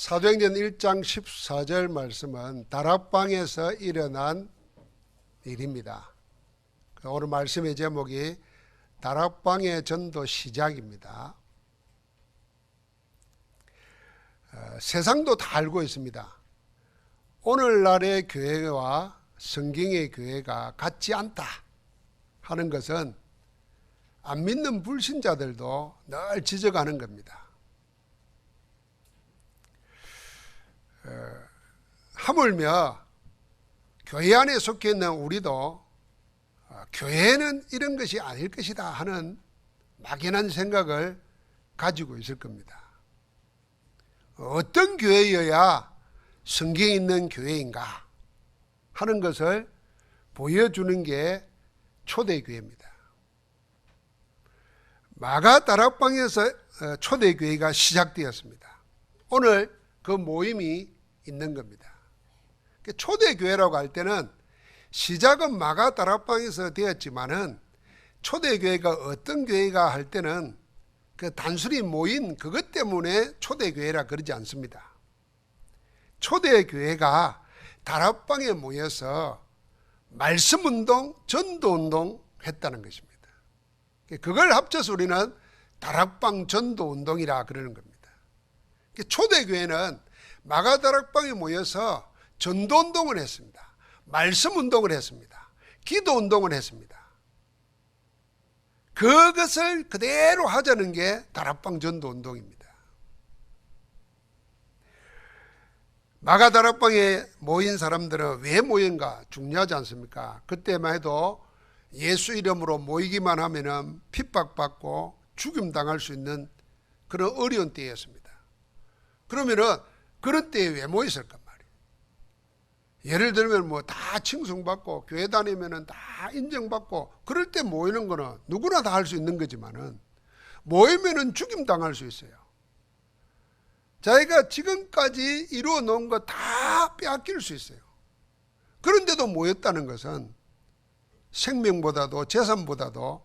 사도행전 1장 14절 말씀은 다락방에서 일어난 일입니다. 오늘 말씀의 제목이 다락방의 전도 시작입니다. 세상도 다 알고 있습니다. 오늘날의 교회와 성경의 교회가 같지 않다 하는 것은 안 믿는 불신자들도 늘 지적하는 겁니다. 하물며 교회 안에 속해 있는 우리도 교회는 이런 것이 아닐 것이다 하는 막연한 생각을 가지고 있을 겁니다. 어떤 교회여야 성경이 있는 교회인가 하는 것을 보여주는 게 초대교회입니다. 마가 다락방에서 초대교회가 시작되었습니다. 오늘 그 모임이 있는 겁니다. 초대교회라고 할 때는 시작은 마가 다락방에서 되었지만은 초대교회가 어떤 교회가 할 때는 그 단순히 모인 그것 때문에 초대교회라 그러지 않습니다. 초대교회가 다락방에 모여서 말씀운동, 전도운동 했다는 것입니다. 그걸 합쳐서 우리는 다락방 전도운동이라 그러는 겁니다. 초대교회는 마가다락방에 모여서 전도운동을 했습니다. 말씀운동을 했습니다. 기도운동을 했습니다. 그것을 그대로 하자는 게 다락방 전도운동입니다. 마가다락방에 모인 사람들은 왜 모인가 중요하지 않습니까? 그때만 해도 예수 이름으로 모이기만 하면은 핍박받고 죽임당할 수 있는 그런 어려운 때였습니다. 그러면은 그런 때에 왜 모였을까 말이에요. 예를 들면 뭐 다 칭송받고 교회 다니면은 다 인정받고 그럴 때 모이는 거는 누구나 다 할 수 있는 거지만은 모이면은 죽임당할 수 있어요. 자기가 지금까지 이루어 놓은 거 다 빼앗길 수 있어요. 그런데도 모였다는 것은 생명보다도 재산보다도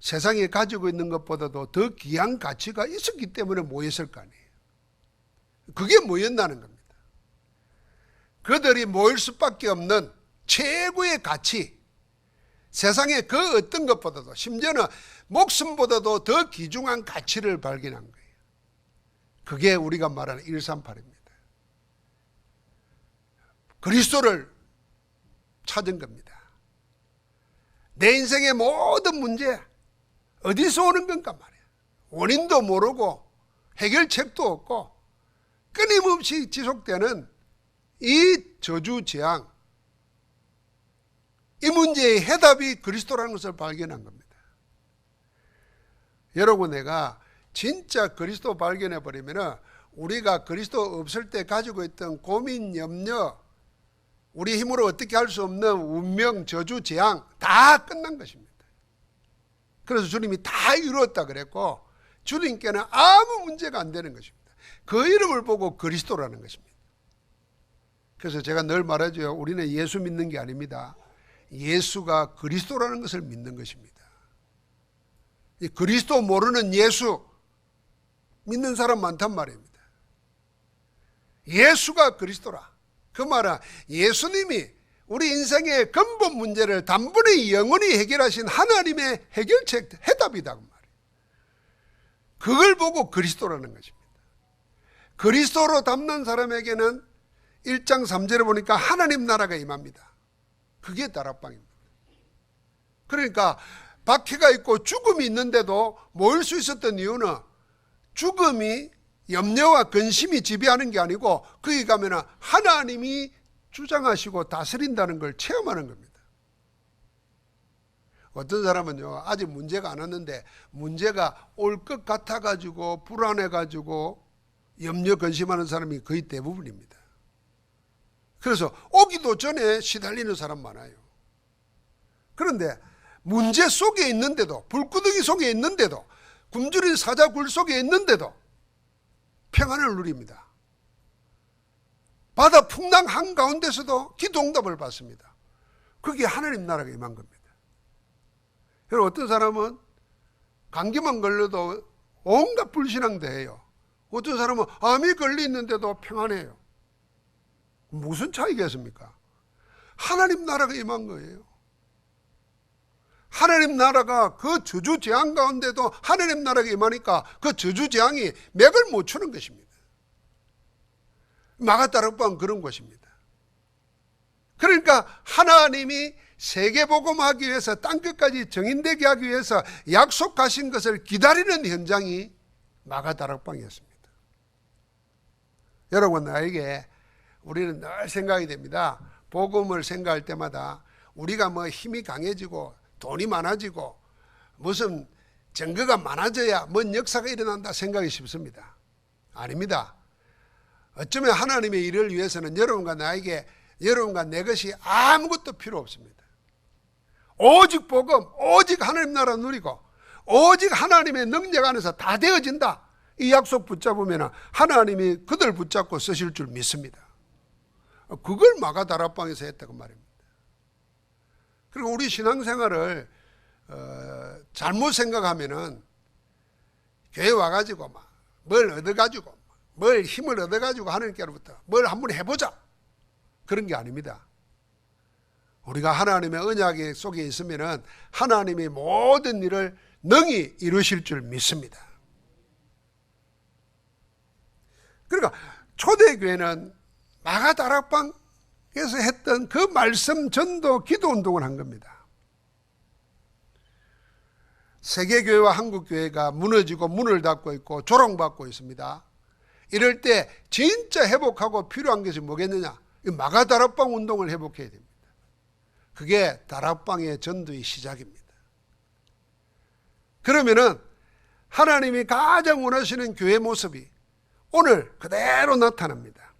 세상에 가지고 있는 것보다도 더 귀한 가치가 있었기 때문에 모였을 거 아니에요. 그게 모였다는 겁니다. 그들이 모일 수밖에 없는 최고의 가치, 세상의 그 어떤 것보다도 심지어는 목숨보다도 더 귀중한 가치를 발견한 거예요. 그게 우리가 말하는 138입니다. 그리스도를 찾은 겁니다. 내 인생의 모든 문제 어디서 오는 건가 말이에요. 원인도 모르고 해결책도 없고 끊임없이 지속되는 이 저주재앙, 이 문제의 해답이 그리스도라는 것을 발견한 겁니다. 여러분, 내가 진짜 그리스도 발견해버리면 우리가 그리스도 없을 때 가지고 있던 고민, 염려, 우리 힘으로 어떻게 할 수 없는 운명, 저주, 재앙 다 끝난 것입니다. 그래서 주님이 다 이루었다 그랬고 주님께는 아무 문제가 안 되는 것입니다. 그 이름을 보고 그리스도라는 것입니다. 그래서 제가 늘 말하죠. 우리는 예수 믿는 게 아닙니다. 예수가 그리스도라는 것을 믿는 것입니다. 이 그리스도 모르는 예수 믿는 사람 많단 말입니다. 예수가 그리스도라. 그 말은 예수님이 우리 인생의 근본 문제를 단번에 영원히 해결하신 하나님의 해결책, 해답이다 그 말이에요. 그걸 보고 그리스도라는 것입니다. 그리스도로 닮는 사람에게는 1장 3절에 보니까 하나님 나라가 임합니다. 그게 다락방입니다. 그러니까 박해가 있고 죽음이 있는데도 모일 수 있었던 이유는 죽음이 염려와 근심이 지배하는 게 아니고 거기 가면 하나님이 주장하시고 다스린다는 걸 체험하는 겁니다. 어떤 사람은요, 아직 문제가 안 왔는데 문제가 올 것 같아가지고 불안해가지고 염려 근심하는 사람이 거의 대부분입니다. 그래서 오기도 전에 시달리는 사람 많아요. 그런데 문제 속에 있는데도, 불구덩이 속에 있는데도, 굶주린 사자굴 속에 있는데도 평안을 누립니다. 바다 풍랑 한가운데서도 기도응답을 받습니다. 그게 하나님 나라가 임한 겁니다. 여러분, 어떤 사람은 감기만 걸려도 온갖 불신앙도 해요. 어떤 사람은 암이 걸리는데도 평안해요. 무슨 차이겠습니까? 하나님 나라가 임한 거예요. 하나님 나라가 그 저주재앙 가운데도 하나님 나라가 임하니까 그 저주재앙이 맥을 못 추는 것입니다. 마가다락방 그런 것입니다. 그러니까 하나님이 세계복음하기 위해서 땅끝까지 정인되게 하기 위해서 약속하신 것을 기다리는 현장이 마가다락방이었습니다. 여러분, 나에게 우리는 늘 생각이 됩니다. 복음을 생각할 때마다 우리가 뭐 힘이 강해지고 돈이 많아지고 무슨 증거가 많아져야 뭔 역사가 일어난다 생각이 쉽습니다. 아닙니다. 어쩌면 하나님의 일을 위해서는 여러분과 나에게, 여러분과 내 것이 아무것도 필요 없습니다. 오직 복음, 오직 하나님 나라 누리고 오직 하나님의 능력 안에서 다 되어진다. 이 약속 붙잡으면 하나님이 그들 붙잡고 쓰실 줄 믿습니다. 그걸 마가다락방에서 했다고 말입니다. 그리고 우리 신앙생활을 잘못 생각하면은 교회 와가지고 막 뭘 얻어가지고 뭘 힘을 얻어가지고 하나님께로부터 뭘 한번 해보자, 그런 게 아닙니다. 우리가 하나님의 언약 속에 있으면은 하나님이 모든 일을 능히 이루실 줄 믿습니다. 그러니까 초대교회는 마가다락방에서 했던 그 말씀 전도 기도 운동을 한 겁니다. 세계교회와 한국교회가 무너지고 문을 닫고 있고 조롱받고 있습니다. 이럴 때 진짜 회복하고 필요한 것이 뭐겠느냐? 마가다락방 운동을 회복해야 됩니다. 그게 다락방의 전도의 시작입니다. 그러면은 하나님이 가장 원하시는 교회 모습이 오늘 그대로 나타납니다.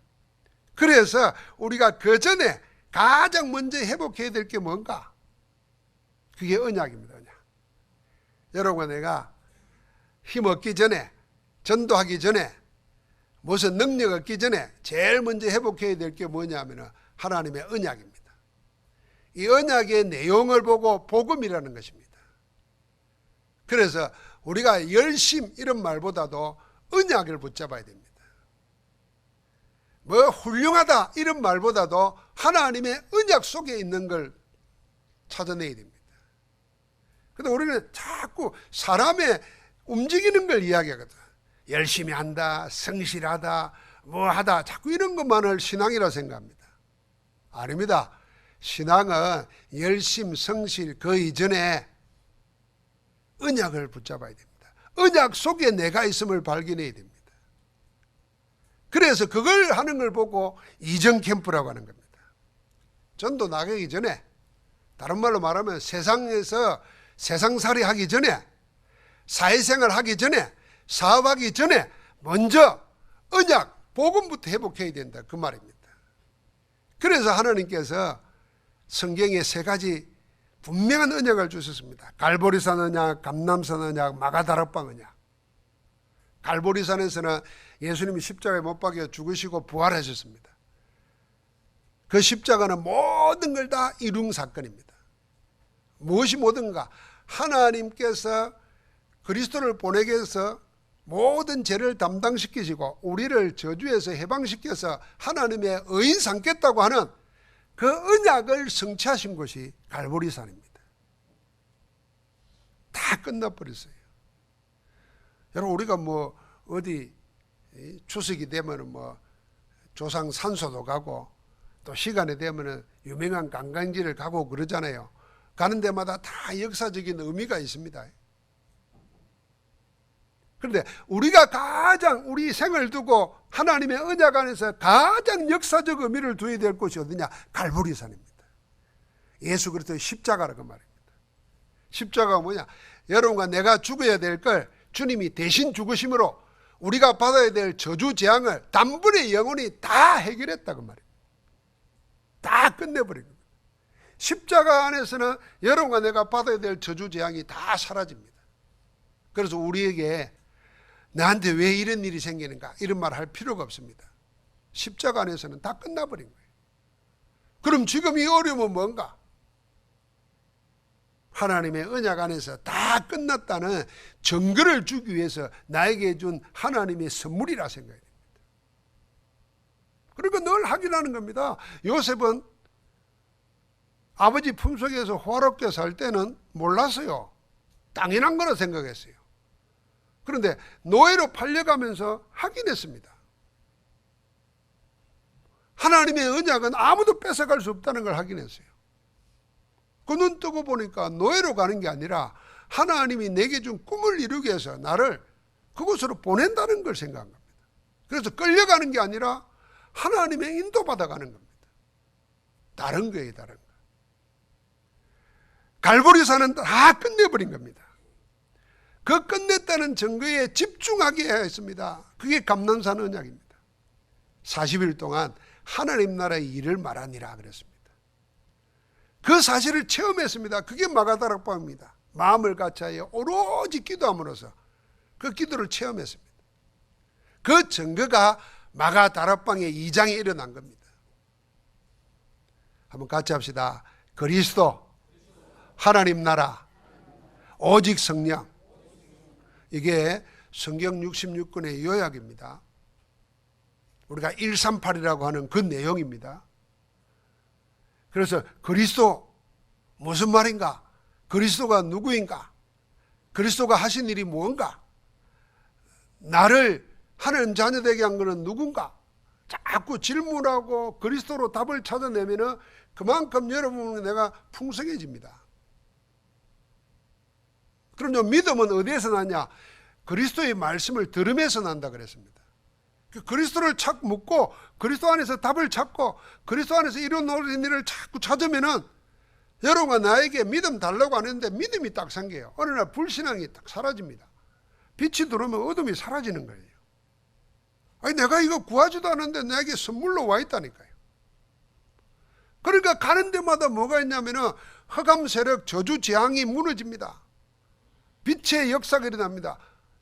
그래서 우리가 그 전에 가장 먼저 회복해야 될 게 뭔가? 그게 언약입니다. 언약. 여러분과 내가 힘 얻기 전에, 전도하기 전에, 무슨 능력 얻기 전에 제일 먼저 회복해야 될 게 뭐냐면 하나님의 언약입니다. 이 언약의 내용을 보고 복음이라는 것입니다. 그래서 우리가 열심 이런 말보다도 언약을 붙잡아야 됩니다. 뭐 훌륭하다 이런 말보다도 하나님의 언약 속에 있는 걸 찾아내야 됩니다. 그런데 우리는 자꾸 사람의 움직이는 걸 이야기하거든. 열심히 한다, 성실하다, 뭐 하다, 자꾸 이런 것만을 신앙이라 생각합니다. 아닙니다. 신앙은 열심, 성실 그 이전에 언약을 붙잡아야 됩니다. 언약 속에 내가 있음을 발견해야 됩니다. 그래서 그걸 하는 걸 보고 이전 캠프라고 하는 겁니다. 전도 나가기 전에, 다른 말로 말하면 세상에서 세상살이 하기 전에, 사회생활 하기 전에, 사업하기 전에 먼저 언약, 복음부터 회복해야 된다, 그 말입니다. 그래서 하나님께서 성경에 세 가지 분명한 언약을 주셨습니다. 갈보리산 언약, 감람산 언약, 마가다락방 언약. 갈보리산에서는 예수님이 십자가에 못 박혀 죽으시고 부활하셨습니다. 그 십자가는 모든 걸 다 이룬 사건입니다. 무엇이 모든가? 하나님께서 그리스도를 보내게 해서 모든 죄를 담당시키시고 우리를 저주에서 해방시켜서 하나님의 의인 삼겠다고 하는 그 언약을 성취하신 것이 갈보리산입니다. 다 끝나버렸어요. 여러분, 우리가 뭐 어디 추석이 되면은 뭐 조상 산소도 가고 또 시간이 되면은 유명한 관광지를 가고 그러잖아요. 가는 데마다 다 역사적인 의미가 있습니다. 그런데 우리가 가장 우리 생을 두고 하나님의 언약 안에서 가장 역사적 의미를 두어야 될 곳이 어디냐? 갈보리산입니다. 예수 그리스도의 십자가라고 말입니다. 십자가가 뭐냐? 여러분과 내가 죽어야 될 걸 주님이 대신 죽으심으로 우리가 받아야 될 저주 재앙을 단번에 영원히 다 해결했다고 말입니다. 다 끝내버린 겁니다. 십자가 안에서는 여러분과 내가 받아야 될 저주 재앙이 다 사라집니다. 그래서 우리에게 나한테 왜 이런 일이 생기는가 이런 말 할 필요가 없습니다. 십자가 안에서는 다 끝나버린 거예요. 그럼 지금 이 어려움은 뭔가? 하나님의 언약 안에서 다 끝났다는 증거를 주기 위해서 나에게 준 하나님의 선물이라 생각해야 됩니다. 그러니까 늘 확인하는 겁니다. 요셉은 아버지 품속에서 호화롭게 살 때는 몰랐어요. 당연한 거라 생각했어요. 그런데 노예로 팔려가면서 확인했습니다. 하나님의 언약은 아무도 뺏어갈 수 없다는 걸 확인했어요. 그 눈 뜨고 보니까 노예로 가는 게 아니라 하나님이 내게 준 꿈을 이루기 위해서 나를 그곳으로 보낸다는 걸 생각한 겁니다. 그래서 끌려가는 게 아니라 하나님의 인도받아 가는 겁니다. 다른 거예요, 다른 거. 갈보리산은 다 끝내버린 겁니다. 그 끝냈다는 증거에 집중하게 해야 했습니다. 그게 감난산 언약입니다. 40일 동안 하나님 나라의 일을 말하니라 그랬습니다. 그 사실을 체험했습니다. 그게 마가다락방입니다. 마음을 같이하여 오로지 기도함으로써 그 기도를 체험했습니다. 그 증거가 마가다락방의 2장에 일어난 겁니다. 한번 같이 합시다. 그리스도, 하나님 나라, 오직 성령. 이게 성경 66권의 요약입니다. 우리가 138이라고 하는 그 내용입니다. 그래서 그리스도 무슨 말인가? 그리스도가 누구인가? 그리스도가 하신 일이 무언가? 나를 하나님 자녀 되게 한 것은 누군가? 자꾸 질문하고 그리스도로 답을 찾아내면은 그만큼 여러분은 내가 풍성해집니다. 그럼요, 믿음은 어디에서 나냐? 그리스도의 말씀을 들으면서 난다 그랬습니다. 그리스도를 찾고 묻고 그리스도 안에서 답을 찾고 그리스도 안에서 이루어놓은 일을 자꾸 찾으면은 여러분과 나에게 믿음 달라고 하는데 믿음이 딱 생겨요. 어느 날 불신앙이 딱 사라집니다. 빛이 들어오면 어둠이 사라지는 거예요. 아니 내가 이거 구하지도 않았는데 나에게 선물로 와 있다니까요. 그러니까 가는 데마다 뭐가 있냐면은 흑암 세력 저주 재앙이 무너집니다. 빛의 역사가 일어납니다.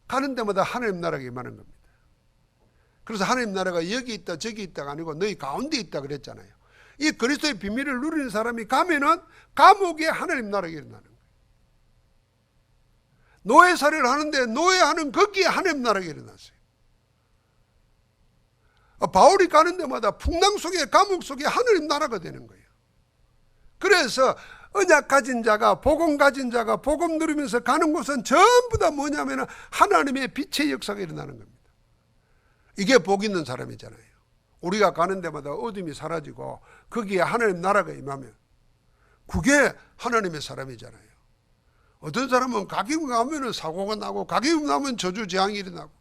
가는 데마다 하나님 나라가 임하는 겁니다. 그래서 하나님 나라가 여기 있다 저기 있다가 아니고 너희 가운데 있다 그랬잖아요. 이 그리스도의 비밀을 누리는 사람이 가면은 감옥에 하나님 나라가 일어나는 거예요. 노예살이를 하는데 노예하는 거기에 하나님 나라가 일어났어요. 바울이 가는 데마다 풍랑 속에 감옥 속에 하나님 나라가 되는 거예요. 그래서 언약 가진 자가 복음 가진 자가 복음 누리면서 가는 곳은 전부 다 뭐냐면 하나님의 빛의 역사가 일어나는 겁니다. 이게 복 있는 사람이잖아요. 우리가 가는 데마다 어둠이 사라지고 거기에 하나님 나라가 임하면 그게 하나님의 사람이잖아요. 어떤 사람은 가기금 가면 사고가 나고 가기금 나면 저주 재앙이 일어나고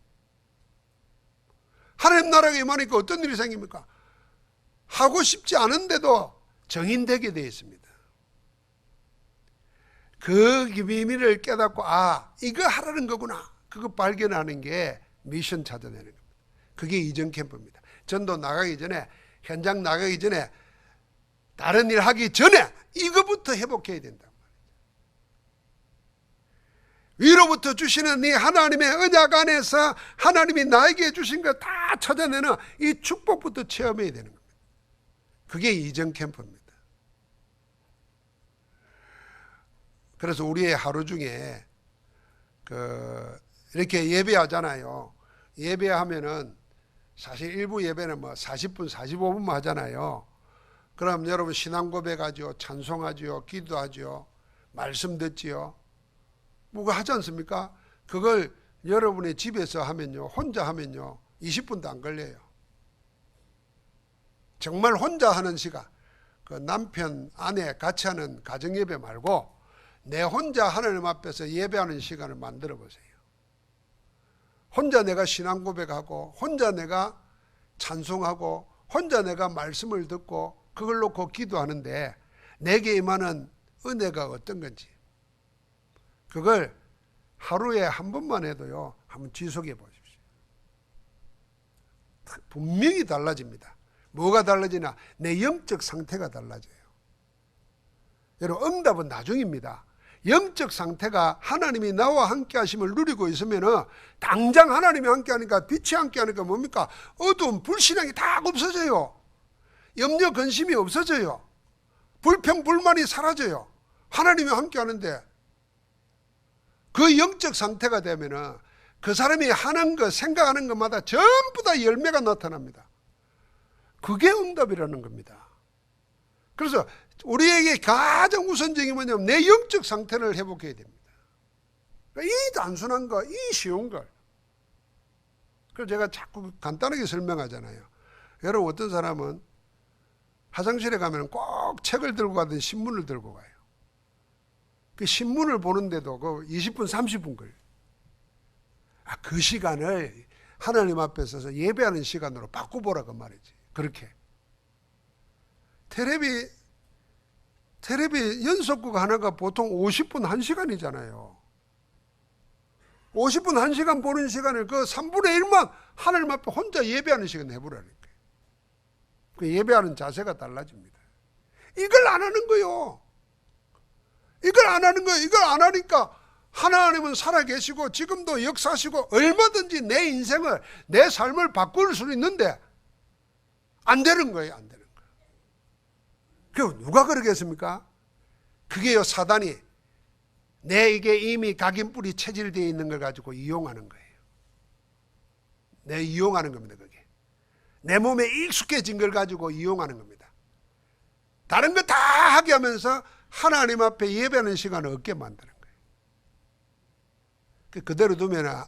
하나님 나라가 임하니까 어떤 일이 생깁니까? 하고 싶지 않은데도 정인되게 되어 있습니다. 그 비밀을 깨닫고 이거 하라는 거구나. 그거 발견하는 게 미션 찾아내는 겁니다. 그게 이전 캠프입니다. 전도 나가기 전에 현장 나가기 전에 다른 일 하기 전에 이거부터 회복해야 된단 말이죠. 위로부터 주시는 이 하나님의 언약 안에서 하나님이 나에게 주신 거 다 찾아내는 이 축복부터 체험해야 되는 겁니다. 그게 이전 캠프입니다. 그래서 우리의 하루 중에 이렇게 예배하잖아요. 예배하면은 사실 일부 예배는 40분, 45분만 하잖아요. 그럼 여러분 신앙 고백하죠. 찬송하죠. 기도하죠. 말씀 듣지요. 뭐가 하지 않습니까? 그걸 여러분의 집에서 하면요. 혼자 하면요. 20분도 안 걸려요. 정말 혼자 하는 시간. 그 남편, 아내 같이 하는 가정예배 말고 내 혼자 하나님 앞에서 예배하는 시간을 만들어 보세요. 혼자 내가 신앙 고백하고 혼자 내가 찬송하고 혼자 내가 말씀을 듣고 그걸 놓고 기도하는데 내게 임하는 은혜가 어떤 건지 그걸 하루에 한 번만 해도요 한번 지속해 보십시오. 분명히 달라집니다. 뭐가 달라지나? 내 영적 상태가 달라져요. 여러분 응답은 나중입니다. 영적 상태가 하나님이 나와 함께 하심을 누리고 있으면 당장 하나님이 함께 하니까 빛이 함께 하니까 뭡니까? 어두움, 불신앙이 다 없어져요. 염려, 근심이 없어져요. 불평, 불만이 사라져요. 하나님이 함께 하는데 그 영적 상태가 되면은 그 사람이 하는 것, 생각하는 것마다 전부 다 열매가 나타납니다. 그게 응답이라는 겁니다. 그래서 우리에게 가장 우선적인 뭐냐면 내 영적 상태를 회복해야 됩니다. 이 단순한 거, 이 쉬운 걸. 그래서 제가 자꾸 간단하게 설명하잖아요. 여러분, 어떤 사람은 화장실에 가면 꼭 책을 들고 가든 신문을 들고 가요. 그 신문을 보는데도 그 20분, 30분 걸려요. 그 시간을 하나님 앞에 서서 예배하는 시간으로 바꿔보라고 말이지. 그렇게. 텔레비 연속극 하나가 보통 50분 1시간이잖아요. 50분 1시간 보는 시간을 그 3분의 1만 하나님 앞에 혼자 예배하는 시간 해보라니까. 그 예배하는 자세가 달라집니다. 이걸 안 하는 거요. 이걸 안 하는 거예요. 이걸 안 하니까 하나님은 살아계시고 지금도 역사하시고 얼마든지 내 인생을, 내 삶을 바꿀 수 있는데 안 되는 거예요. 안 되는 거예요. 그럼 누가 그러겠습니까? 그게요, 사단이 내게 이미 각인뿔이 체질되어 있는 걸 가지고 이용하는 거예요. 내 이용하는 겁니다. 그게 내 몸에 익숙해진 걸 가지고 이용하는 겁니다. 다른 거 다 하게 하면서 하나님 앞에 예배하는 시간을 얻게 만드는 거예요. 그대로 두면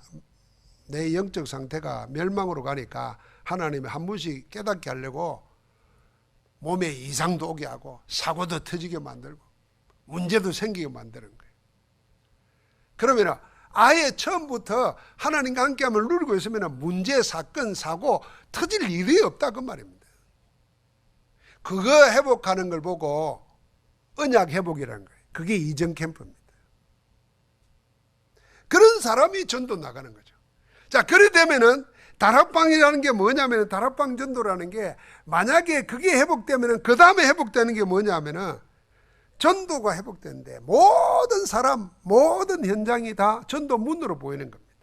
내 영적 상태가 멸망으로 가니까 하나님이 한 번씩 깨닫게 하려고 몸에 이상도 오게 하고 사고도 터지게 만들고 문제도 생기게 만드는 거예요. 그러면 아예 처음부터 하나님과 함께함을 누리고 있으면 문제, 사건, 사고 터질 일이 없다 그 말입니다. 그거 회복하는 걸 보고 언약 회복이라는 거예요. 그게 이전 캠프입니다. 그런 사람이 전도 나가는 거죠. 자, 그래 되면은 다락방이라는 게 뭐냐면, 다락방 전도라는 게 만약에 그게 회복되면은 그 다음에 회복되는 게 뭐냐면은 전도가 회복되는데 모든 사람, 모든 현장이 다 전도 문으로 보이는 겁니다.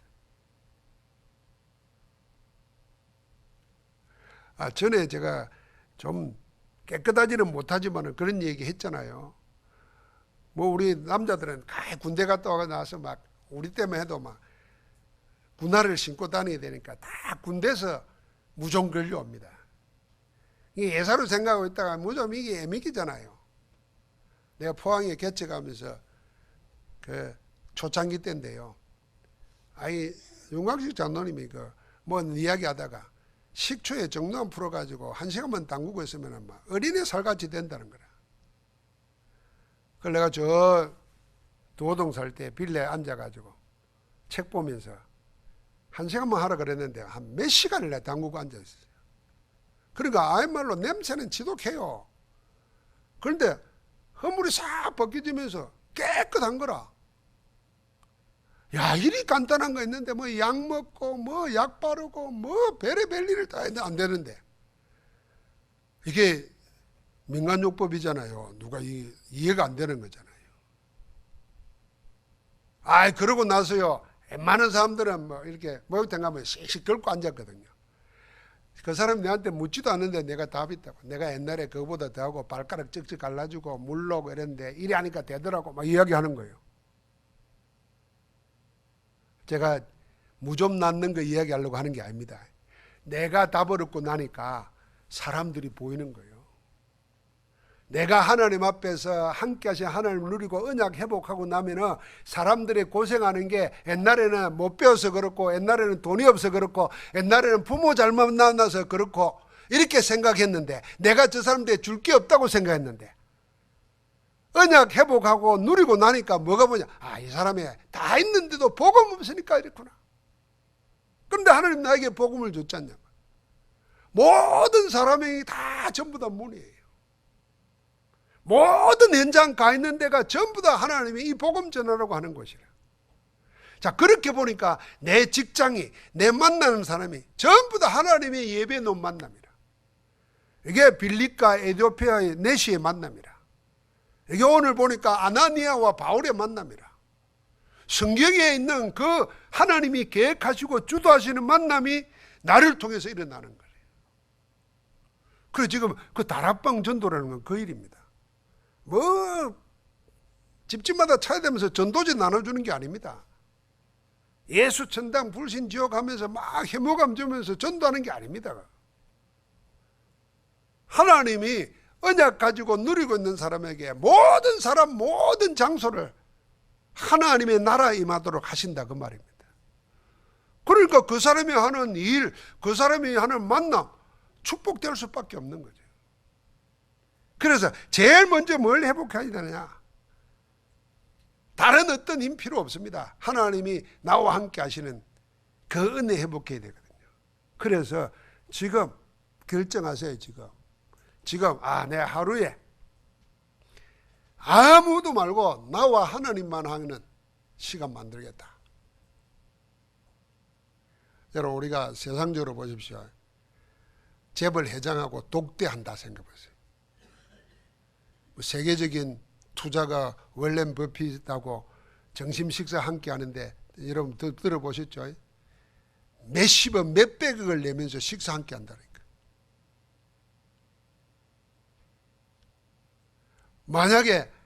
전에 제가 좀 깨끗하지는 못하지만 그런 얘기 했잖아요. 뭐 우리 남자들은 군대 갔다 와서 나서 막 우리 때문에 해도 막 군화를 신고 다녀야 되니까 다 군대에서 무좀 걸려옵니다. 이게 예사로 생각하고 있다가 무좀 이게 애미기잖아요. 내가 포항에 개척하면서 그 초창기 때인데요. 윤광식 장로님이 뭐 이야기 하다가 식초에 정도만 풀어가지고 1시간만 담그고 있으면 막 어린애 살같이 된다는 거라. 그걸 내가 저 도동 살 때 빌라에 앉아가지고 책 보면서 1시간만 하라 그랬는데 한 몇 시간을 내가 담그고 앉아있어요. 그러니까 아이말로 냄새는 지독해요. 그런데 허물이 싹 벗겨지면서 깨끗한 거라. 야, 이리 간단한 거 있는데 뭐 약 먹고 뭐 약 바르고 뭐 별의별 일을 다 했는데 안 되는데, 이게 민간요법이잖아요. 누가 이해가 안 되는 거잖아요. 그러고 나서요, 웬만한 사람들은 뭐 이렇게 목욕탕 가면 씩씩 긁고 앉았거든요. 그 사람이 내한테 묻지도 않는데 내가 답이 있다고. 내가 옛날에 그거보다 더하고 발가락 쩍쩍 갈라주고 물 넣고 이랬는데 이리 하니까 되더라고 막 이야기하는 거예요. 제가 무좀 낳는 거 이야기하려고 하는 게 아닙니다. 내가 답을 얻고 나니까 사람들이 보이는 거예요. 내가 하나님 앞에서 함께 하신 하나님을 누리고 언약 회복하고 나면은 사람들이 고생하는 게 옛날에는 못 배워서 그렇고, 옛날에는 돈이 없어서 그렇고, 옛날에는 부모 잘못 만나서 그렇고 이렇게 생각했는데, 내가 저 사람들에 줄 게 없다고 생각했는데, 언약 회복하고 누리고 나니까 뭐가 뭐냐, 이 사람이 다 있는데도 복음 없으니까 이랬구나. 그런데 하나님 나에게 복음을 줬지 않냐고. 모든 사람이 다 전부 다 문이에요. 모든 현장 가 있는 데가 전부 다 하나님이 이 복음 전하라고 하는 곳이라. 자, 그렇게 보니까 내 직장이, 내 만나는 사람이 전부 다 하나님의 예배 놓은 만남이라. 이게 빌립과 에디오피아의 내시의 만남이라. 이게 오늘 보니까 아나니아와 바울의 만남이라. 성경에 있는 그 하나님이 계획하시고 주도하시는 만남이 나를 통해서 일어나는 거예요. 그래서 지금 그 다락방 전도라는 건 그 일입니다. 뭐 집집마다 찾아다니면서 전도지 나눠주는 게 아닙니다. 예수 천당 불신 지옥 하면서 막 혐오감 주면서 전도하는 게 아닙니다. 하나님이 언약 가지고 누리고 있는 사람에게 모든 사람 모든 장소를 하나님의 나라에 임하도록 하신다 그 말입니다. 그러니까 그 사람이 하는 일, 그 사람이 하는 만남 축복될 수밖에 없는 거죠. 그래서 제일 먼저 뭘 회복해야 되느냐? 다른 어떤 힘 필요 없습니다. 하나님이 나와 함께 하시는 그 은혜 회복해야 되거든요. 그래서 지금 결정하세요. 지금 내 하루에 아무도 말고 나와 하나님만 하는 시간 만들겠다. 여러분 우리가 세상적으로 보십시오. 재벌 회장하고 독대한다 생각해보세요. 세계적인 투자가 월렌 버핏하고 점심 식사 함께 하는데 여러분 들어보셨죠? 몇십억 몇백억을 내면서 식사 함께 한다니까. 만약에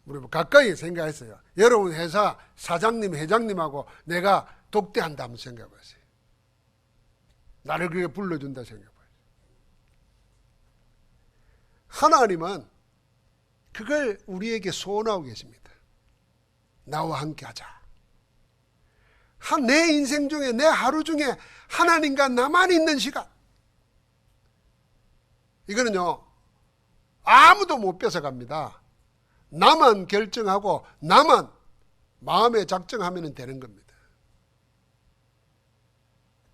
우리 가까이 생각했어요. 여러분 회사 사장님 회장님하고 내가 독대한다 한번 생각해보세요. 나를 그렇게 불러준다 생각해보세요. 하나님은 그걸 우리에게 소원하고 계십니다. 나와 함께 하자. 내 인생 중에 내 하루 중에 하나님과 나만 있는 시간. 이거는요 아무도 못 뺏어갑니다. 나만 결정하고 나만 마음에 작정하면 되는 겁니다.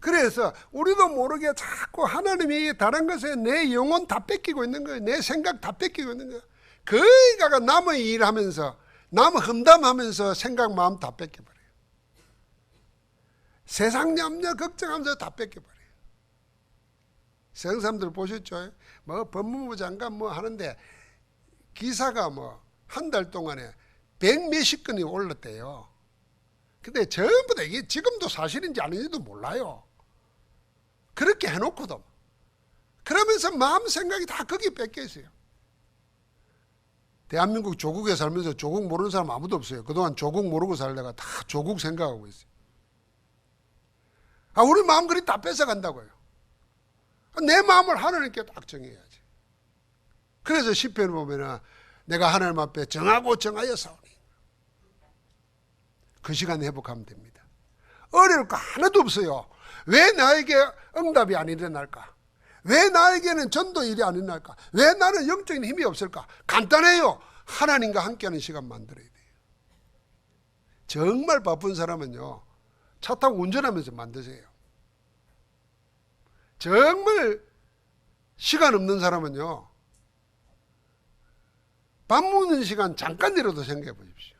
그래서 우리도 모르게 자꾸 하나님이 다른 것에 내 영혼 다 뺏기고 있는 거예요. 내 생각 다 뺏기고 있는 거예요. 거기가 남의 일하면서 남 험담하면서 생각 마음 다 뺏겨버려요. 세상 염려 걱정하면서 다 뺏겨버려요. 세상 사람들 보셨죠? 뭐 법무부 장관 뭐 하는데 기사가 뭐 한 달 동안에 100몇십 건이 올랐대요. 근데 전부 다 이게 지금도 사실인지 아닌지도 몰라요. 그렇게 해놓고도 그러면서 마음 생각이 다 거기에 뺏겨 있어요. 대한민국 조국에 살면서 조국 모르는 사람 아무도 없어요. 그동안 조국 모르고 살다가 다 조국 생각하고 있어요. 우리 마음 그리 다 뺏어간다고요. 내 마음을 하나님께 딱 정해야지. 그래서 시편을 보면은 내가 하나님 앞에 정하고 정하여 싸우니 그 시간에 회복하면 됩니다. 어려울 거 하나도 없어요. 왜 나에게 응답이 안 일어날까? 왜 나에게는 전도 일이 안 일어날까? 왜 나는 영적인 힘이 없을까? 간단해요. 하나님과 함께하는 시간 만들어야 돼요. 정말 바쁜 사람은요 차 타고 운전하면서 만드세요. 정말 시간 없는 사람은요 밥 먹는 시간 잠깐이라도 생각해 보십시오.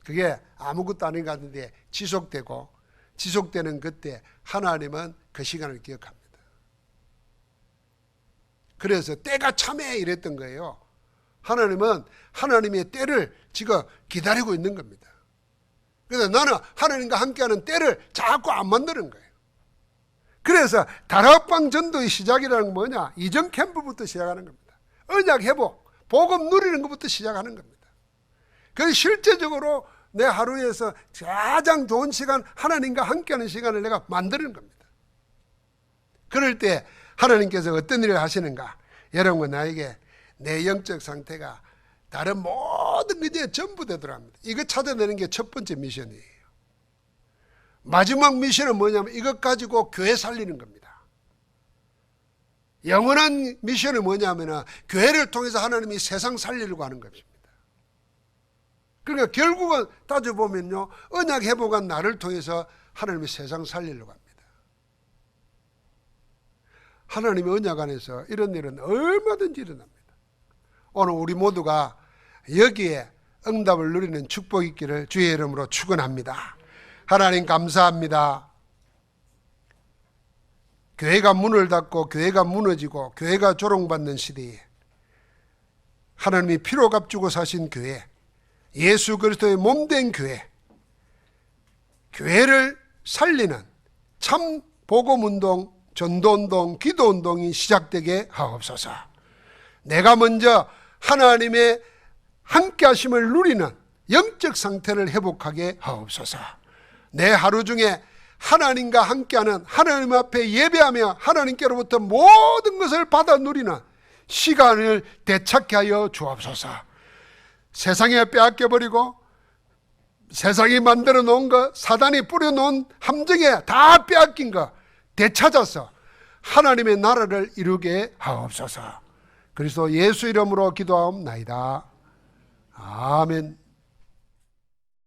그게 아무것도 아닌 것 같은데 지속되는 그때 하나님은 그 시간을 기억합니다. 그래서 때가 참해 이랬던 거예요. 하나님은 하나님의 때를 지금 기다리고 있는 겁니다. 그래서 나는 하나님과 함께하는 때를 자꾸 안 만드는 거예요. 그래서 다락방 전도의 시작이라는 건 뭐냐? 이전 캠프부터 시작하는 겁니다. 언약 회복, 복음 누리는 것부터 시작하는 겁니다. 그래서 실제적으로 내 하루에서 가장 좋은 시간, 하나님과 함께하는 시간을 내가 만드는 겁니다. 그럴 때 하나님께서 어떤 일을 하시는가? 여러분 나에게 내 영적 상태가 다른 모든 것에 전부 되더랍니다. 이거 찾아내는 게 첫 번째 미션이에요. 마지막 미션은 뭐냐면 이것 가지고 교회 살리는 겁니다. 영원한 미션은 뭐냐면 교회를 통해서 하나님이 세상 살리려고 하는 것입니다. 그러니까 결국은 따져보면요 언약 회복한 나를 통해서 하나님이 세상 살리려고 합니다. 하나님의 언약 안에서 이런 일은 얼마든지 일어납니다. 오늘 우리 모두가 여기에 응답을 누리는 축복이 있기를 주의 이름으로 축원합니다. 하나님 감사합니다. 교회가 문을 닫고 교회가 무너지고 교회가 조롱받는 시대에 하나님이 피로 값주고 사신 교회, 예수 그리스도의 몸된 교회를 살리는 참 복음운동, 전도운동, 기도운동이 시작되게 하옵소서. 내가 먼저 하나님의 함께 하심을 누리는 영적 상태를 회복하게 하옵소서. 내 하루 중에 하나님과 함께하는, 하나님 앞에 예배하며 하나님께로부터 모든 것을 받아 누리는 시간을 되찾게 하여 주옵소서. 세상에 빼앗겨버리고 세상이 만들어 놓은 것, 사단이 뿌려놓은 함정에 다 빼앗긴 것 되찾아서 하나님의 나라를 이루게 하옵소서. 그리스도 예수 이름으로 기도하옵나이다. 아멘.